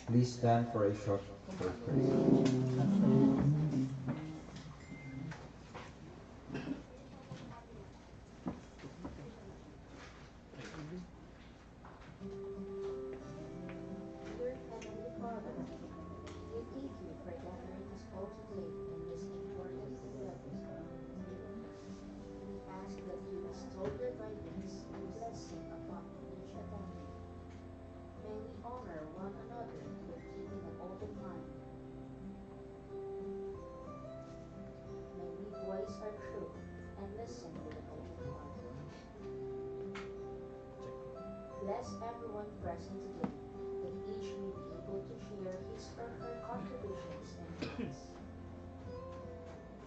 Please stand for a short prayer. Bless everyone present today, that each may be able to share his or her contributions and gifts.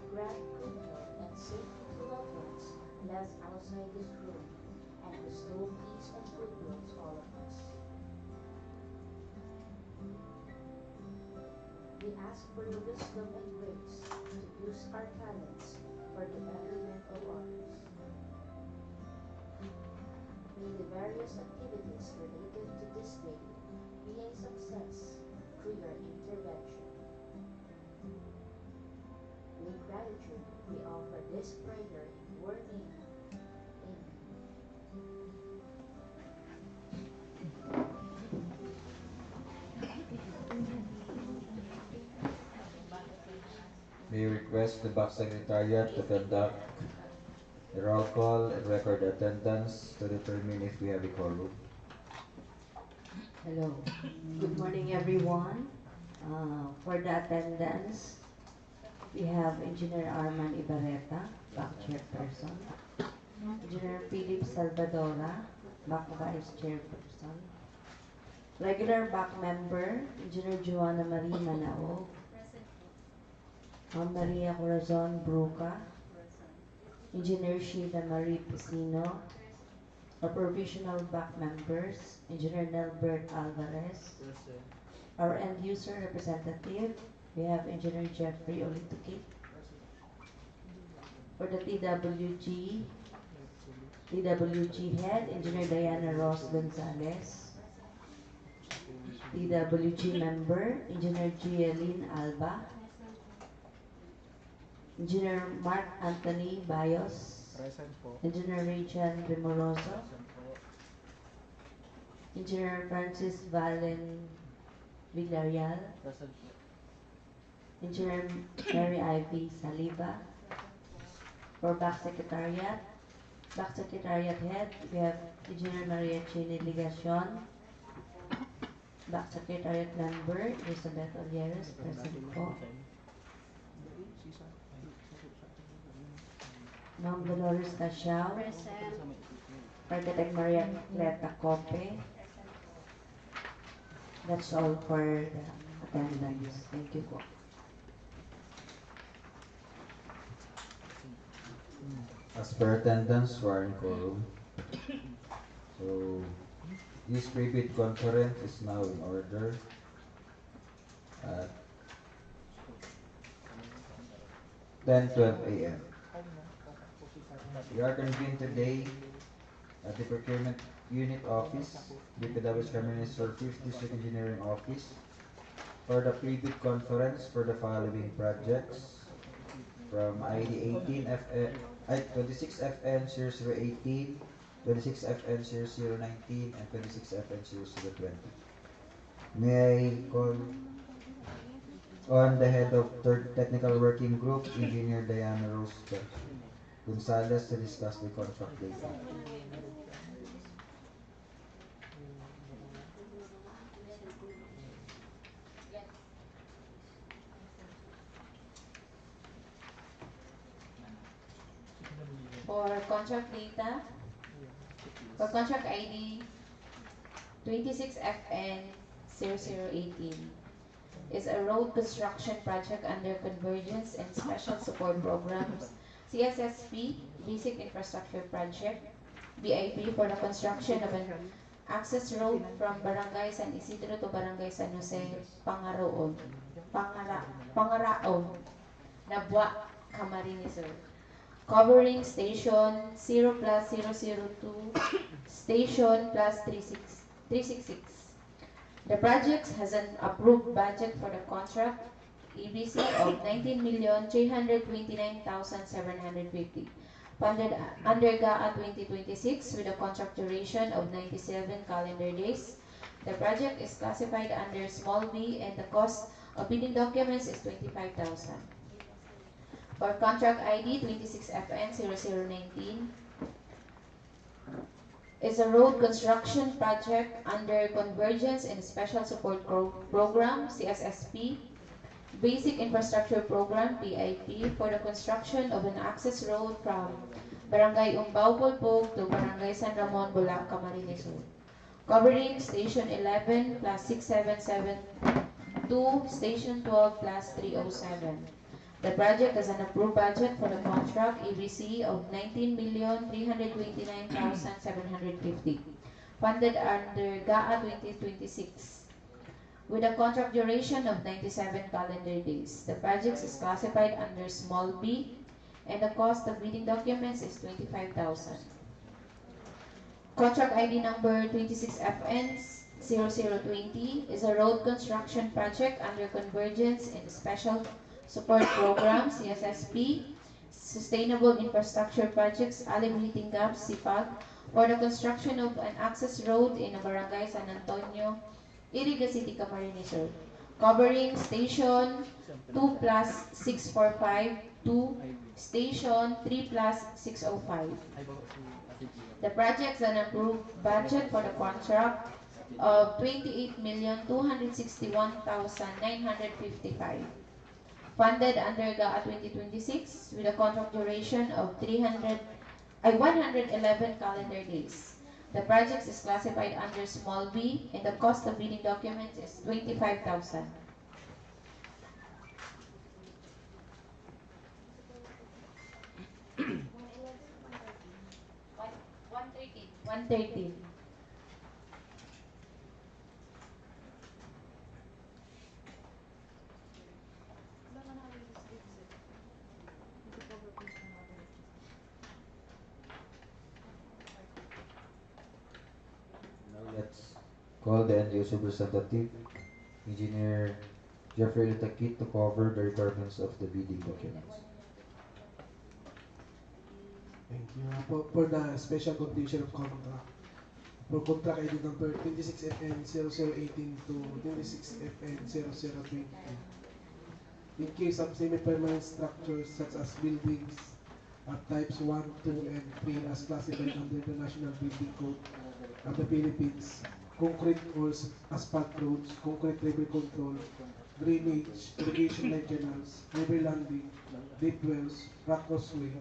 Grant good health and safety to loved ones left outside this room, and bestow peace and goodwill to all of us. We ask for your wisdom and grace to use our talents for the betterment of others. May the various activities related to this day be a success through your intervention. With gratitude, we offer this prayer in your name. May you request the back secretariat to conduct the roll call and record attendance to determine if we have a quorum. Hello. Good morning, everyone. For the attendance, we have Engineer Arman Ibarreta, back chairperson. Engineer Philip Salvadora, back vice chairperson. Regular back member, Engineer Joanna Marie Manao. Ma'am Maria Corazon Bruca. Engineer Sheila Marie Pisino. Our provisional back members, Engineer Nelbert Alvarez. Our end user representative, we have Engineer Jeffrey Olituki. For the TWG head, Engineer Diana Ross Gonzalez. TWG member, Engineer Gielin Alba. Engineer Mark Anthony Bayos. Engineer Rachel Remoroso. Engineer Francis Valen Villarreal. Engineer Mary Ivy Saliba. For back secretariat head, we have Engineer Maria Chini Ligacion. Back secretariat member, Elizabeth Olieres, present po. Ma'am Dolores Casiao. Present. Architect Maria Cleta Cope. That's all for the attendance. Thank you po. As per attendance, we are in quorum. So, This pre-bid conference is now in order at 10:12 a.m. We are convened today at the Procurement Unit Office, DPWH Camarines Sur 5th District Engineering Office, for the pre-bid conference for the following projects from ID 26FN 0018, 26FN 0019, and 26FN 0020. May I call on the head of third technical working group, Engineer Diana Rose Gonzalez, to discuss the contract data. For contract data, for contract ID 26FN 0018 is a road construction project under Convergence and Special Support Programs, CSSP, Basic Infrastructure Project, BIP for the construction of an access road from Barangay San Isidro to Barangay San Jose, Pangaraon, Nabua, Camarines Sur, covering station 0 plus 002, station plus 366. The project has an approved budget for the contract EBC of 19,329,750, funded under GAA 2026 with a contract duration of 97 calendar days. The project is classified under small b and the cost of bidding documents is 25,000. For contract ID 26FN 0019 is a road construction project under Convergence and Special Support Program, CSSP, Basic Infrastructure Program, BIP, for the construction of an access road from Barangay Ombao, Polpog to Barangay San Ramon, Bula, Camarines Sur, covering Station 11 plus 677 to Station 12 plus 307. The project has an approved budget for the contract EBC of 19,329,750, funded under GAA 2026, with a contract duration of 97 calendar days. The project is classified under small b, and the cost of bidding documents is 25,000. Contract ID number 26FN 0020 is a road construction project under Convergence and Special Support Program, CSSP, Sustainable Infrastructure Projects, Alleviating gaps, SIPAG, for the construction of an access road in Barangay San Antonio, Iriga City, Camarines Sur, covering Station 2 plus 645 to Station 3 plus 605. The project has an approved budget for the contract of 28,261,955. Funded under GAA 2026 with a contract duration of 111 calendar days. The project is classified under small b and the cost of bidding documents is 25,000. 113. Now let's call the end user representative, Engineer Jeffrey Litakit, to cover the requirements of the bidding documents. Thank you. For the special condition of contract, for contract ID number 26FN 0018 to 26FN 0020, in case of semi-permanent structures such as buildings at types 1, 2, and 3 as classified under the National Building Code of the Philippines, concrete or asphalt roads, concrete river control, drainage, irrigation line canals, river landing, deep wells, rock causeway,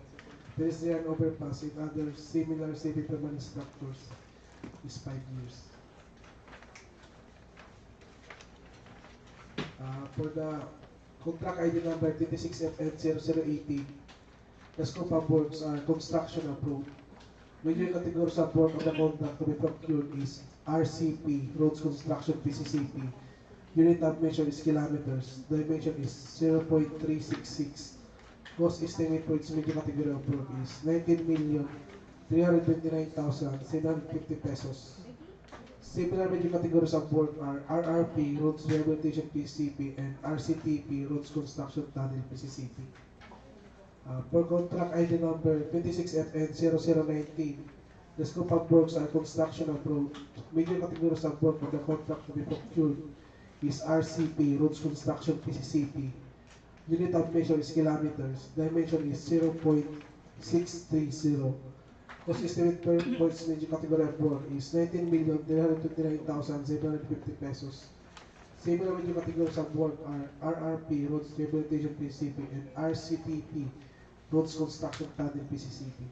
pedestrian overpass, and other similar semi-permanent structures is 5 years. For the contract ID number 26FN 0018, the scope of works are construction of road, Major category support of the contract to be procured is RCP, Roads Construction PCCP. Unit of measure is kilometers. Dimension is 0.366. Cost estimate for its major category of work is 19,329,750 pesos. Similar major categories of work are RRP, Roads Rehabilitation PCP, and RCTP, Roads Construction Tunnel PCCP. For contract ID number 26FN0019, the scope of works are construction of road. Major categories of work for the contract to be procured is RCP, Roads Construction PCCP. Unit of measure is kilometers. Dimension is 0.630. Cost estimate for its major category of work is 19,329,750 pesos. Similar major categories of work are RRP, Roads Rehabilitation PCP, and RCTP, Roads Construction Tunnel PCCP.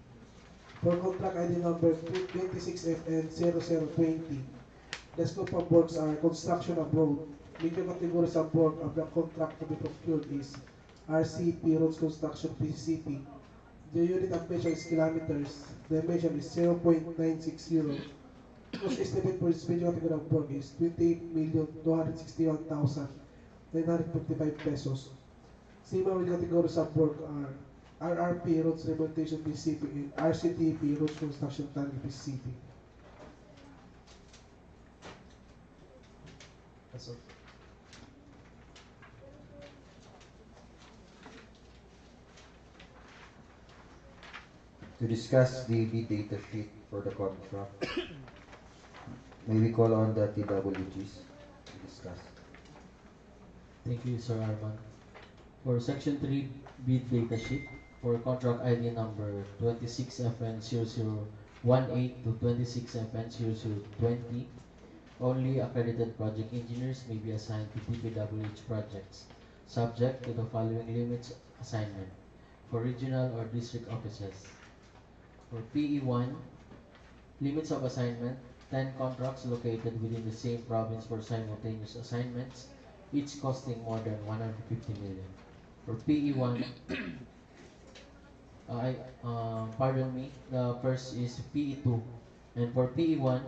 For contract ID number 26FN0020, the scope of works are construction of road. Major categories of work of the contract to be procured is RCP, Roads Construction PCCP. The unit of measure is kilometers. Dimension is 0.960. Cost estimate for its major category of work is 28,261,955 pesos. Similar categories of work are RRP, Roads Rehabilitation PCP, and RCTP, Roads Construction Tunnel PCP. That's all. To discuss the bid data sheet for the contract, may we call on the TWGs to discuss. Thank you, Sir Arman. For Section 3 bid data sheet for contract ID number 26FN0018 to 26FN0020, only accredited project engineers may be assigned to DPWH projects, subject to the following limits assignment for regional or district offices. For PE1, limits of assignment, 10 contracts located within the same province for simultaneous assignments, each costing more than 150 million. For PE1, the first is PE2. And for PE1,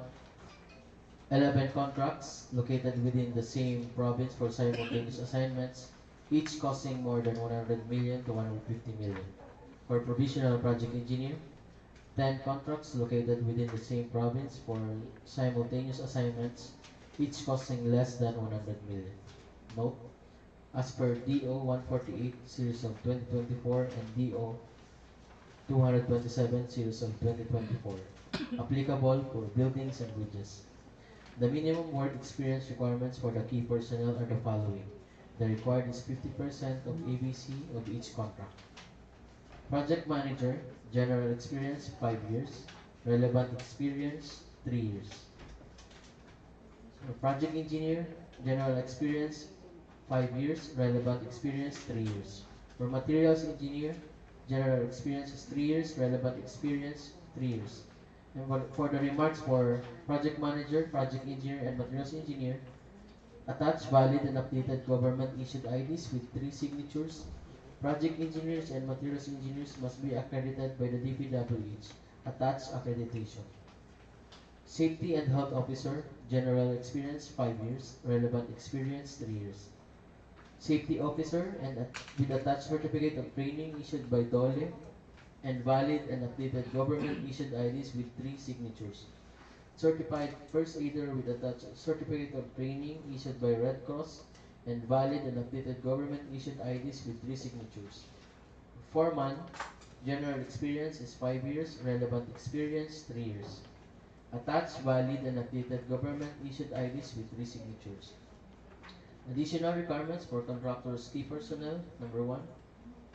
11 contracts located within the same province for simultaneous assignments, each costing more than 100 million to 150 million. For provisional project engineer, 10 contracts located within the same province for simultaneous assignments, each costing less than 100 million. Note, as per DEO 148 series of 2024 and DEO 227 series of 2024, applicable for buildings and bridges. The minimum work experience requirements for the key personnel are the following. The required is 50% of ABC of each contract. Project manager, general experience 5 years, relevant experience 3 years. Project engineer, general experience 5 years, relevant experience 3 years. For materials engineer, general experience is 3 years, relevant experience 3 years. And for the remarks for project manager, project engineer, and materials engineer, attach valid and updated government issued IDs with 3 signatures. Project engineers and materials engineers must be accredited by the DPWH. Attach accreditation. Safety and health officer, general experience 5 years, relevant experience 3 years. Safety officer and with attached certificate of training issued by DOLE and valid and updated government issued IDs with 3 signatures. Certified first aider with attached certificate of training issued by Red Cross and valid and updated government issued IDs with 3 signatures. Foreman, general experience is 5 years, relevant experience 3 years. Attached valid and updated government issued IDs with 3 signatures. Additional requirements for contractors' key personnel. Number 1,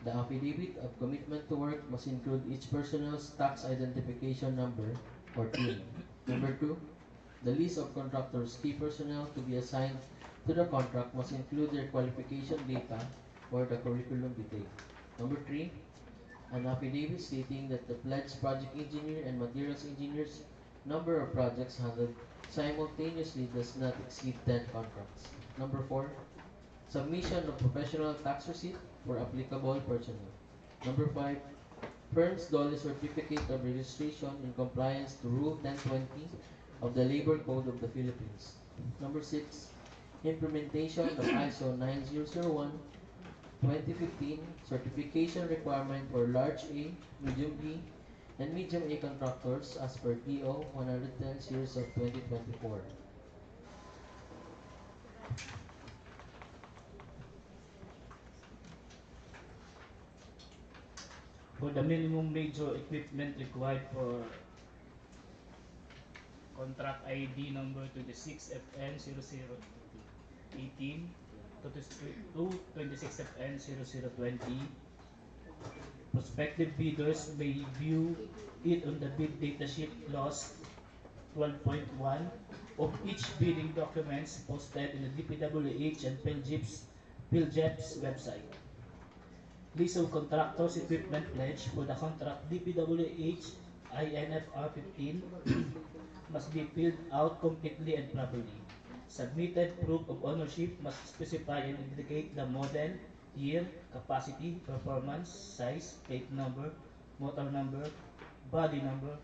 the affidavit of commitment to work must include each personnel's tax identification number or TIN. Number 2, the list of contractors' key personnel to be assigned to the contract must include their qualification data or the curriculum vitae. Number 3, an affidavit stating that the pledged project engineer and materials engineer's number of projects handled simultaneously does not exceed 10 contracts. Number 4, submission of professional tax receipt for applicable personnel. Number 5, Firm's Dolly Certificate of Registration in compliance to Rule 1020 of the Labor Code of the Philippines. Number 6. Implementation of ISO 9001 2015 certification requirement for large A, medium B, and medium A contractors as per DEO 110 series of 2024. For the minimum major equipment required for contract ID number 26FN0018 to 26FN0020, prospective bidders may view it on the bid datasheet clause 12.1 of each bidding documents posted in the DPWH and PhilJEP's website. List of contractors' equipment pledge for the contract DPWH INFR 15 must be filled out completely and properly. Submitted proof of ownership must specify and indicate the model, year, capacity, performance, size, plate number, motor number, body number,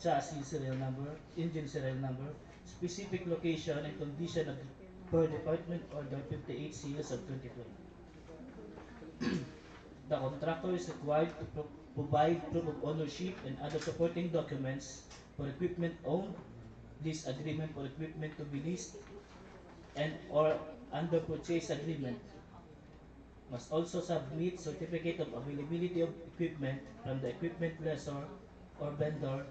chassis serial number, engine serial number, specific location and condition of per Department Order 58 series of 2020. The contractor is required to provide proof of ownership and other supporting documents for equipment owned, lease agreement for equipment to be leased, and or under purchase agreement. Must also submit certificate of availability of equipment from the equipment lessor or vendor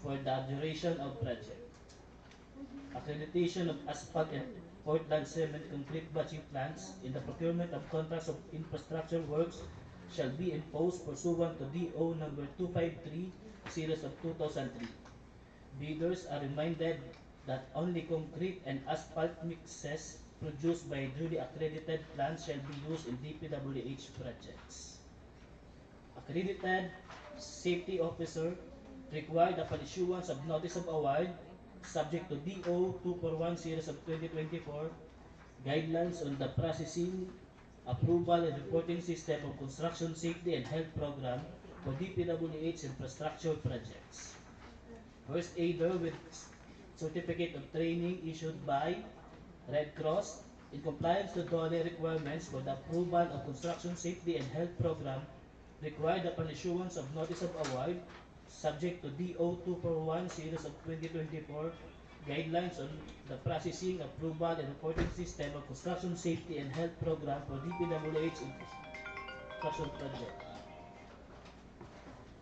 for the duration of project. Accreditation of asphalt and Portland cement concrete batching plants in the procurement of contracts of infrastructure works shall be imposed pursuant to DO number 253 series of 2003. Bidders are reminded that only concrete and asphalt mixes produced by duly accredited plants shall be used in DPWH projects. Accredited safety officer required upon issuance of notice of award subject to DO 241 series of 2024 guidelines on the processing, approval, and reporting system of construction safety and health program for DPWH infrastructure projects. First aider with certificate of training issued by Red Cross in compliance with DOLE requirements for the approval of construction safety and health program required upon issuance of notice of award subject to DO 241 series of 2024 guidelines on the processing, approval, and reporting system of construction safety and health program for DPWH infrastructure project.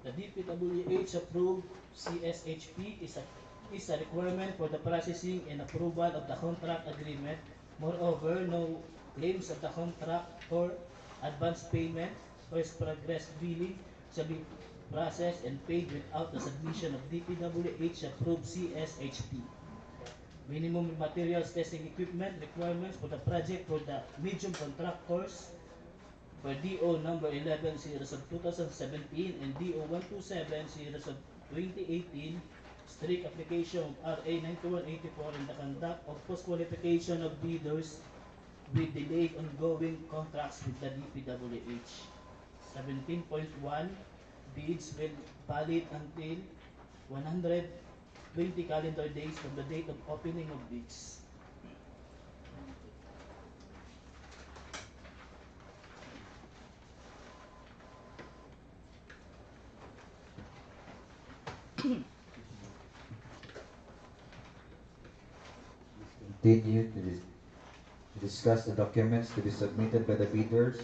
The DPWH approved CSHP is a requirement for the processing and approval of the contract agreement. Moreover, no claims of the contract or advance payment or progress billing shall be processed and paid without the submission of DPWH approved CSHP. Minimum materials testing equipment requirements for the project for the medium contractors for DO number 11 series of 2017 and DO 127 series of 2018, strict application of RA 9184 and the conduct of post-qualification of bidders with delayed ongoing contracts with the DPWH. 17.1 bids will valid until 120 calendar days from the date of opening of bids. Continue to discuss the documents to be submitted by the bidders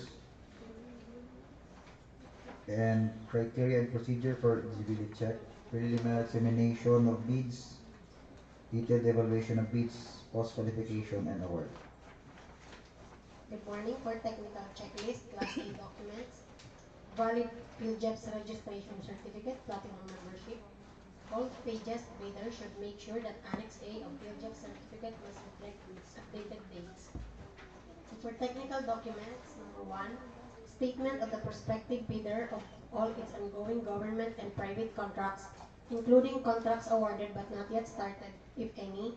and criteria and procedure for eligibility check, preliminary examination of bids, detailed evaluation of bids, post-qualification, and award. Good morning. For technical checklist, Class A documents, valid PhilJEP's registration certificate, platinum membership. All pages bidder should make sure that Annex A of PhilJEP's certificate must reflect its updated dates. And for technical documents, number 1, statement of the prospective bidder of all its ongoing government and private contracts, including contracts awarded but not yet started, if any.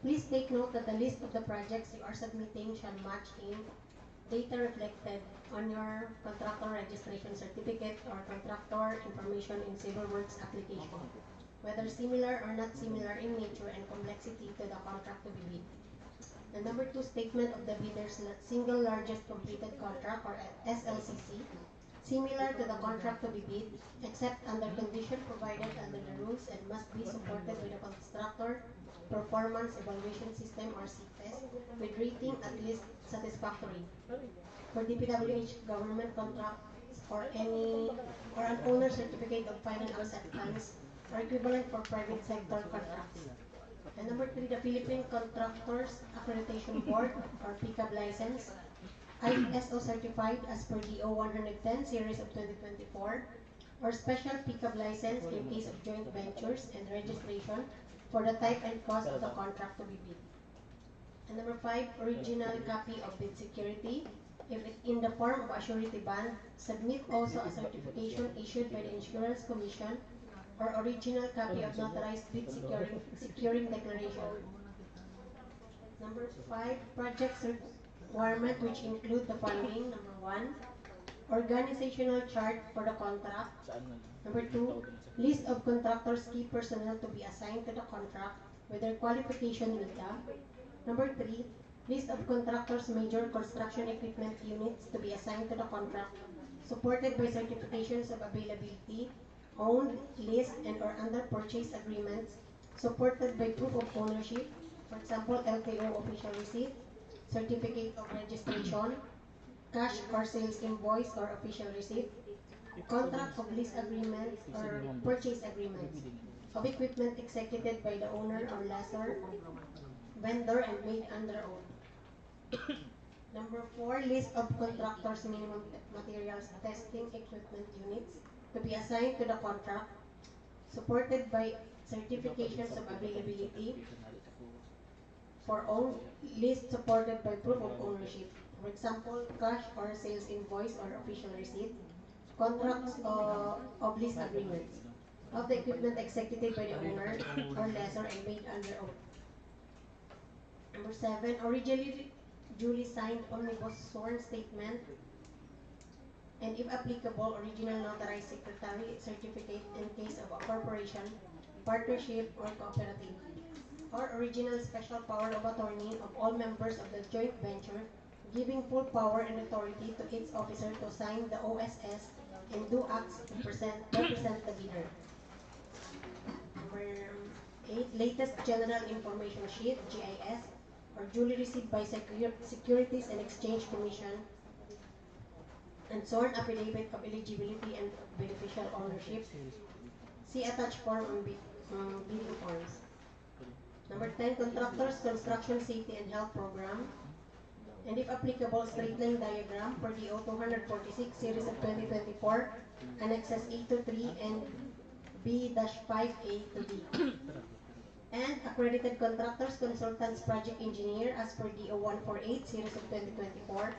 Please take note that the list of the projects you are submitting shall match in data reflected on your contractor registration certificate or contractor information in civil works application, whether similar or not similar in nature and complexity to the contract to be bid. And number 2, statement of the bidder's single largest completed contract or SLCC, similar to the contract to be bid, except under condition provided under the rules and must be supported by the constructor performance evaluation system or CPES with rating at least satisfactory. For DPWH government contracts or an owner certificate of final acceptance or equivalent for private sector contracts. And number 3, the Philippine Contractors Accreditation Board or PCAB license, ISO certified as per DO 110 series of 2024, or special PCAB license in case of joint ventures and registration for the type and cost of the contract to be bid. And number 5, original copy of bid security. If it in the form of a surety bond, submit also a certification issued by the Insurance Commission or original copy of notarized bid securing declaration. Number 5, projects requirement which include the following. Number 1, organizational chart for the contract. Number 2, list of contractors' key personnel to be assigned to the contract with their qualification with the. Number 3, list of contractors' major construction equipment units to be assigned to the contract, supported by certifications of availability, owned, leased, and or under purchase agreements, supported by proof of ownership, for example, LTO official receipt, certificate of registration, cash or sales invoice or official receipt, contract of lease agreements or purchase agreements of equipment executed by the owner or lessor, vendor, and made under oath. Number 4, list of contractors' minimum materials testing equipment units to be assigned to the contract, supported by certifications of availability for owned, list supported by proof of ownership, for example, cash or sales invoice or official receipt, contracts of lease agreements of the equipment executed by the owner or lessor and made under oath. Number 7, originally duly signed omnibus sworn statement and if applicable, original notarized secretary certificate in case of a corporation, partnership, or cooperative, or original special power of attorney of all members of the joint venture, giving full power and authority to its officer to sign the OSS and do acts to represent the bidder. Number 8, latest general information sheet, GIS, or duly received by Securities and Exchange Commission, and sworn affidavit of eligibility and beneficial ownership. See attached form on bidding forms. Number 10, contractors construction safety and health program, and if applicable, straight line diagram for DO 246 series of 2024, annexes A to 3 and B-5A to D. And accredited contractors, consultants, project engineer as per DO 148 series of 2024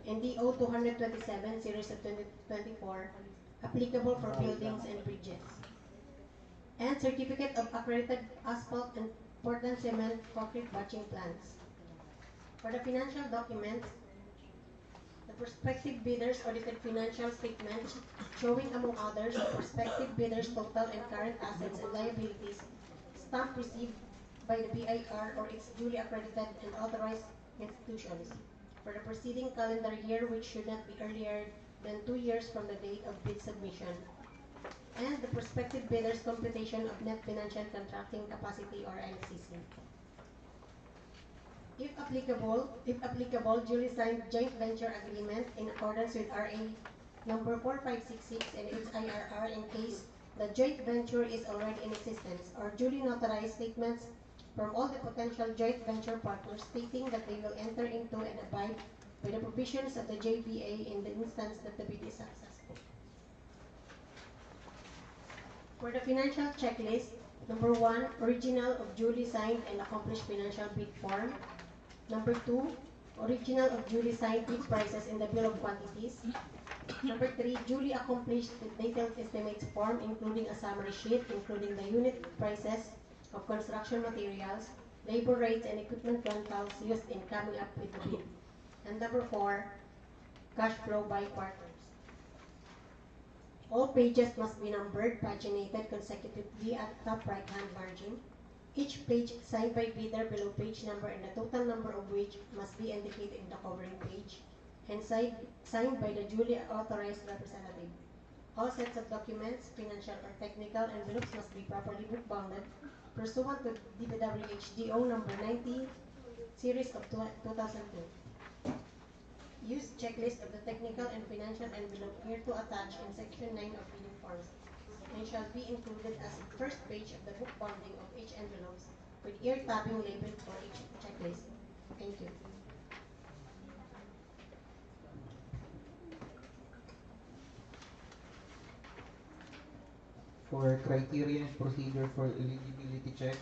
and DO 227 series of 2024, applicable for buildings and bridges. And certificate of accredited asphalt and Portland cement concrete batching plants. For the financial documents, the prospective bidders' audited financial statements showing, among others, the prospective bidders' total and current assets and liabilities, stamp received by the BIR or its duly accredited and authorized institutions for the preceding calendar year, which should not be earlier than 2 years from the date of bid submission, and the prospective bidders' computation of net financial contracting capacity or NCC. If applicable, duly signed joint venture agreement in accordance with RA number 4566 and its IRR in case the joint venture is already in existence, or duly notarized statements from all the potential joint venture partners stating that they will enter into and abide by the provisions of the JVA in the instance that the bid is successful. For the financial checklist, number 1, original of duly signed and accomplished financial bid form. Number 2, original of duly signed bid prices in the bill of quantities. Number 3, duly accomplished detailed estimates form, including a summary sheet, including the unit prices of construction materials, labor rates, and equipment rentals used in coming up with the bid. And number 4, Cash flow by quarters. All pages must be numbered, paginated consecutively at top right-hand margin. Each page signed by bidder below page number and the total number of which must be indicated in the covering page and signed by the duly authorized representative. All sets of documents, financial or technical envelopes must be properly book-bounded pursuant to DPWH DEO number 90 series of 2002. Use checklist of the technical and financial envelope here to attach in section 9 of bidding forms and shall be included as first page of the book bonding of each envelopes with ear tapping labeled for each checklist. Thank you. For criteria and procedure for eligibility check,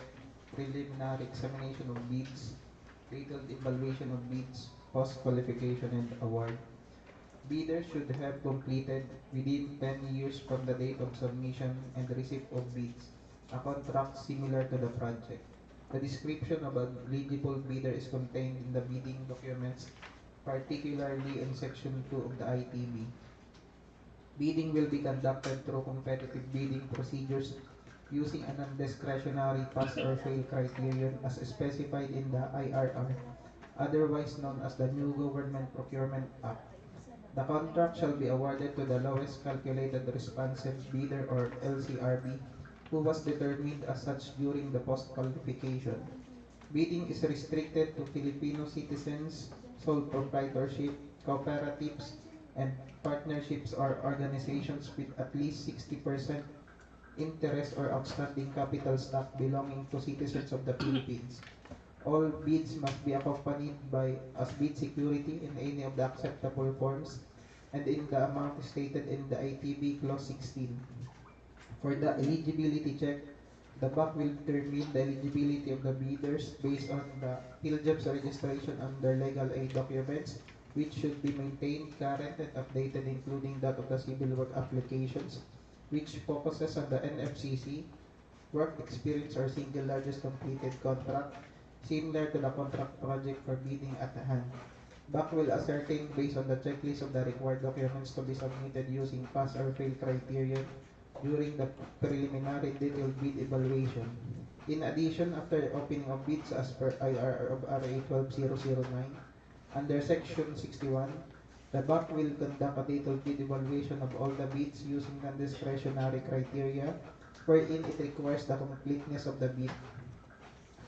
preliminary examination of bids, detailed evaluation of bids, post-qualification and award. Bidders should have completed within 10 years from the date of submission and receipt of bids a contract similar to the project. The description of an eligible bidder is contained in the bidding documents, particularly in Section 2 of the ITB. Bidding will be conducted through competitive bidding procedures using a non-discretionary pass or fail criterion as specified in the IRR, otherwise known as the New Government Procurement Act. The contract shall be awarded to the lowest calculated responsive bidder or LCRB, who was determined as such during the post-qualification. Bidding is restricted to Filipino citizens, sole proprietorship, cooperatives, and partnerships or organizations with at least 60% interest or outstanding capital stock belonging to citizens of the Philippines. All bids must be accompanied by as bid security in any of the acceptable forms and in the amount stated in the ITB Clause 16. For the eligibility check, the bank will determine the eligibility of the bidders based on the PhilJobs registration under legal aid documents, which should be maintained current and updated, including that of the civil work applications, which focuses on the NFCC, work experience or single largest completed contract, similar to the contract project for bidding at hand. BAC will ascertain based on the checklist of the required documents to be submitted using pass or fail criterion during the preliminary detailed bid evaluation. In addition, after the opening of bids as per IRR of RA 12009, under Section 61, the BAC will conduct a detailed bid evaluation of all the bids using non-discretionary criteria wherein it requires the completeness of the bid.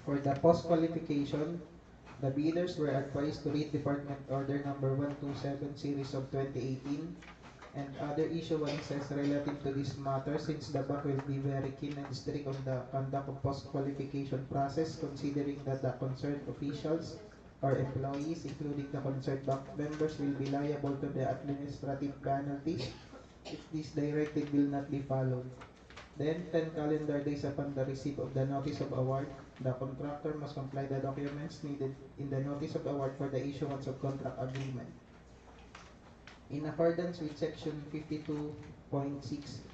For the post-qualification, the bidders were advised to read Department Order Number 127 Series of 2018 and other issuances relative to this matter, since the BAC will be very keen and strict on the conduct of post-qualification process, considering that the concerned officials or employees, including the concerned bank members, will be liable to the administrative penalties if this directive will not be followed. Then, 10 calendar days upon the receipt of the notice of award, the contractor must comply the documents needed in the notice of award for the issuance of contract agreement. In accordance with Section 52.6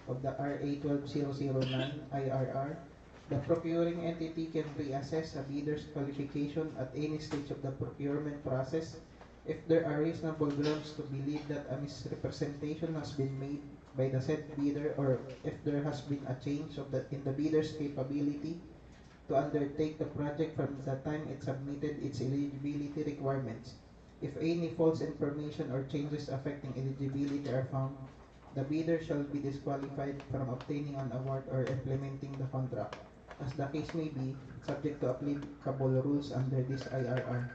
of the RA 12009 IRR, the procuring entity can reassess a bidder's qualification at any stage of the procurement process if there are reasonable grounds to believe that a misrepresentation has been made by the said bidder, or if there has been a change in the bidder's capability to undertake the project from the time it submitted its eligibility requirements. If any false information or changes affecting eligibility are found, the bidder shall be disqualified from obtaining an award or implementing the contract, as the case may be, subject to applicable rules under this IRR.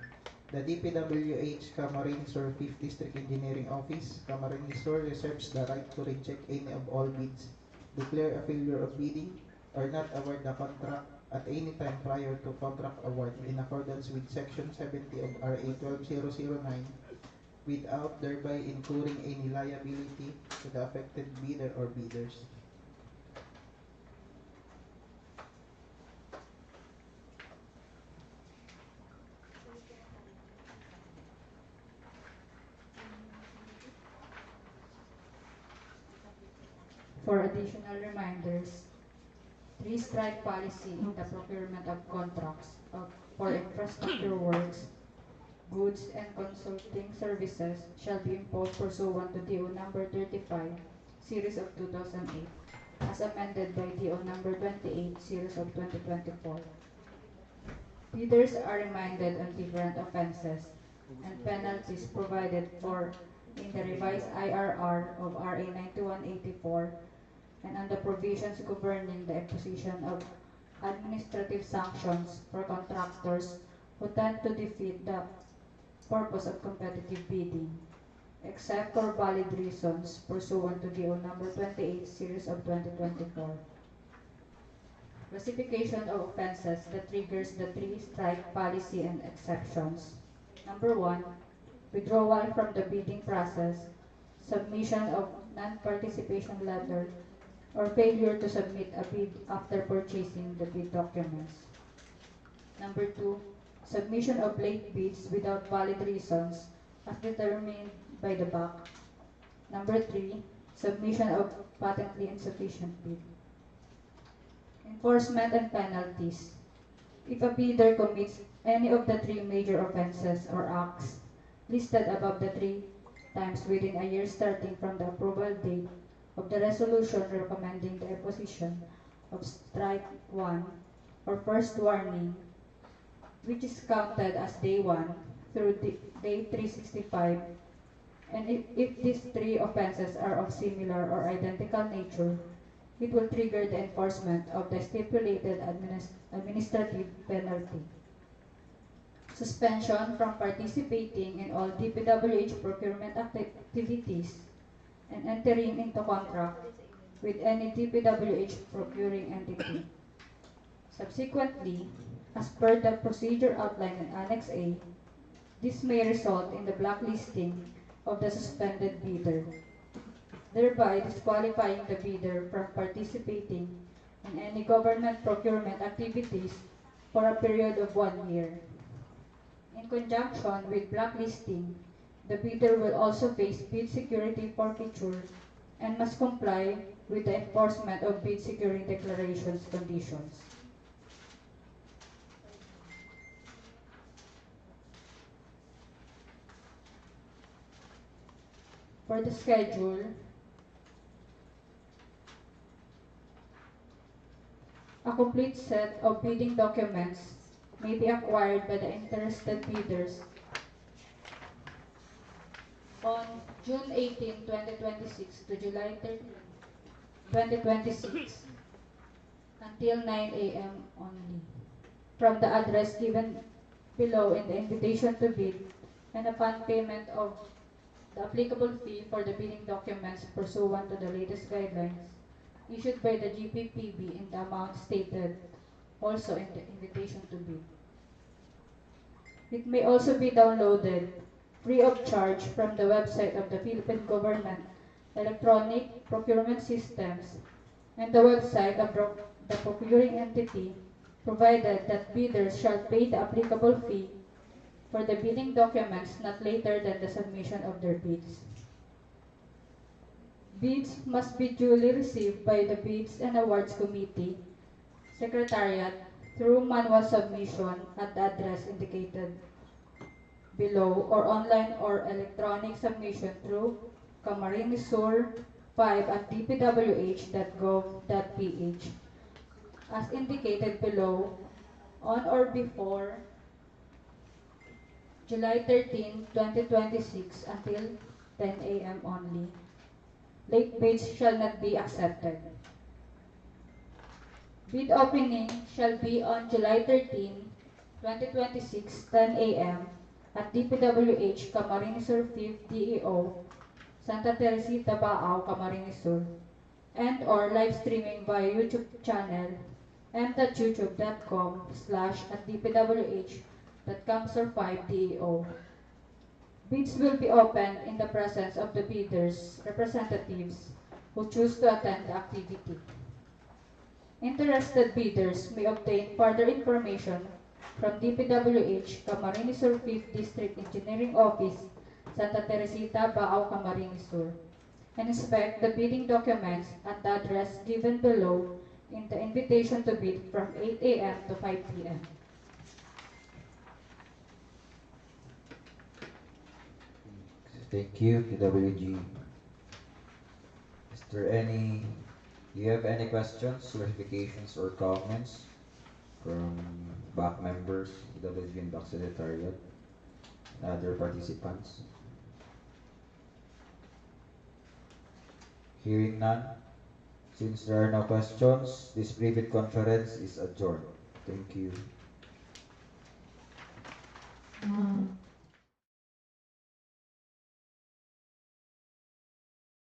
The DPWH Camarines Sur 5th District Engineering Office, Camarines Sur, reserves the right to reject any of all bids, declare a failure of bidding, or not award the contract at any time prior to contract award in accordance with Section 70 of RA 12009, without thereby incurring any liability to the affected bidder or bidders. For additional reminders, three-strike policy in the procurement of contracts for infrastructure works goods, and consulting services shall be imposed pursuant to DO number 35, series of 2008, as amended by DO number 28, series of 2024. Bidders are reminded on different offenses and penalties provided for in the revised IRR of RA 9184 and on the provisions governing the imposition of administrative sanctions for contractors who tend to defeat the purpose of competitive bidding, except for valid reasons pursuant to DO number 28, series of 2024. Classification of offenses that triggers the three-strike policy and exceptions. Number 1, withdrawal from the bidding process, submission of non-participation letter, or failure to submit a bid after purchasing the bid documents. Number 2, submission of late bids without valid reasons as determined by the BAC. Number 3, submission of patently insufficient bid. Enforcement and penalties. If a bidder commits any of the three major offenses or acts listed above the 3 times within a year starting from the approval date of the resolution recommending the imposition of strike 1 or first warning, which is counted as day 1 through day 365, and if these 3 offenses are of similar or identical nature, it will trigger the enforcement of the stipulated administrative penalty. Suspension from participating in all DPWH procurement activities and entering into contract with any DPWH procuring entity. Subsequently, as per the procedure outlined in Annex A, this may result in the blacklisting of the suspended bidder, thereby disqualifying the bidder from participating in any government procurement activities for a period of 1 year. In conjunction with blacklisting, the bidder will also face bid security forfeiture and must comply with the enforcement of bid securing declarations conditions. For the schedule, a complete set of bidding documents may be acquired by the interested bidders on June 18, 2026 to July 13, 2026 until 9 a.m. only from the address given below in the invitation to bid and upon payment of the applicable fee for the bidding documents pursuant to the latest guidelines issued by the GPPB in the amount stated also in the invitation to bid. It may also be downloaded free of charge from the website of the Philippine Government Electronic Procurement Systems and the website of the procuring entity, provided that bidders shall pay the applicable fee for the bidding documents not later than the submission of their bids. Bids must be duly received by the Bids and Awards Committee, Secretariat, through manual submission at the address indicated below or online or electronic submission through Camarines Sur 5 at dpwh.gov.ph as indicated below on or before July 13, 2026 until 10 a.m. only. Late bids shall not be accepted. Bid opening shall be on July 13, 2026, 10 a.m. at DPWH Camarines Sur 5th DEO, Santa Teresita, Baao, Camarines Sur, and or live streaming via YouTube channel m.youtube.com/@dpwh.camsur5deo. Bids will be opened in the presence of the bidders' representatives who choose to attend the activity. Interested bidders may obtain further information from DPWH Camarines Sur 5th District Engineering Office, Santa Teresita, Baao, Camarines Sur, and inspect the bidding documents at the address given below in the invitation to bid from 8 a.m. to 5 p.m. Thank you, PWG. Is there any, do you have any questions, clarifications, or comments from back members, PWG and back secretariat, and other participants? Hearing none, since there are no questions, this private conference is adjourned. Thank you.